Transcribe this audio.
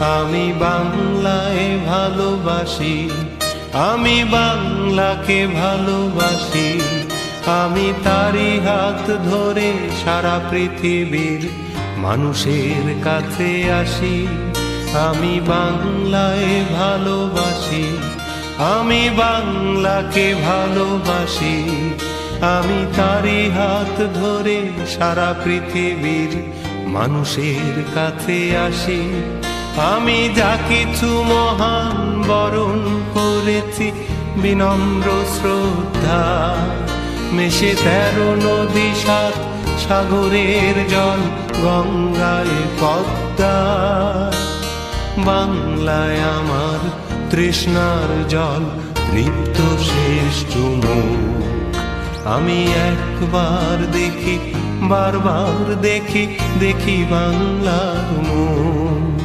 আমি বাংলায় ভালোবাসি, আমি বাংলাকে ভালোবাসি। আমি তারি হাত ধরে সারা পৃথিবীর মানুষের কাছে আসি। আমি বাংলায় ভালোবাসি, আমি বাংলাকে ভালোবাসি। আমি তারি হাত ধরে সারা পৃথিবীর মানুষের কাছে আসি। আমি যা কিছু মহান বরণ করেছি বিনম্র শ্রদ্ধা, মেশে 13 নদী 7 সাগরের জল গঙ্গায় পদ্মা। বাংলায় আমার তৃষ্ণার জল, তৃপ্ত শেষ চুমুক। আমি একবার দেখি, বারবার দেখি, দেখি বাংলার মুখ।